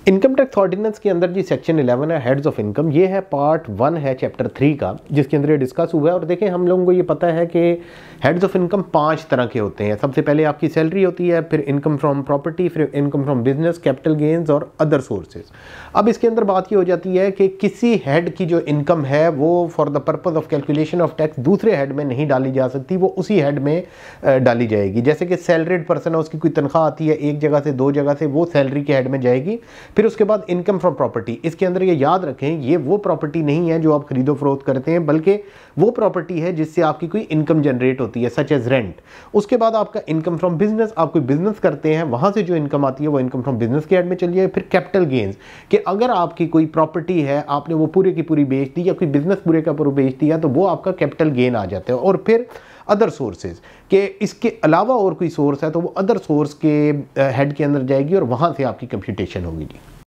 Income tax ordinance के अंदर जी section 11 है हेड्स ऑफ इनकम, ये है पार्ट 1 है चैप्टर 3 का, जिसके अंदर ये डिस्कस हुआ है। और देखें हम लोगों को ये पता है कि हेड्स ऑफ इनकम 5 तरह के होते हैं। सबसे पहले आपकी सैलरी होती है, फिर इनकम फ्रॉम प्रॉपर्टी, फिर income from business, capital gains और अदर सोर्सेज। अब इसके अंदर बात ये हो जाती है कि किसी हेड की जो इनकम है वो for the purpose of calculation of tax दूसरे हेड में नहीं डाली जा सकती, वो उसी हेड में डाली जाएगी। जैसे कि सैलरीड पर्सन है, उसकी कोई तनख्वाह आती है एक जगह से दो जगह से, वो सैलरी के हेड में जाएगी। फिर उसके बाद इनकम फ्रॉम प्रॉपर्टी, इसके अंदर ये याद रखें ये वो प्रॉपर्टी नहीं है जो आप खरीदो फरोख्त करते हैं, बल्कि वो प्रॉपर्टी है जिससे आपकी कोई इनकम जनरेट होती है, सच एज रेंट। उसके बाद आपका इनकम फ्रॉम बिजनेस, आप कोई बिजनेस करते हैं वहां से जो इनकम आती है वो इनकम फ्रॉम बिजनेस के हेड में चली जाए। फिर कैपिटल गेन्स, कि अगर आपकी कोई प्रॉपर्टी है आपने वो पूरी की पूरी बेच दी या कोई बिजनेस पूरे का पूरा बेच दिया तो वो आपका कैपिटल गेन आ जाता है। और फिर अदर सोर्सेज, कि इसके अलावा और कोई सोर्स है तो वो अदर सोर्स के हेड के अंदर जाएगी और वहां से आपकी कंप्यूटेशन होगी जी।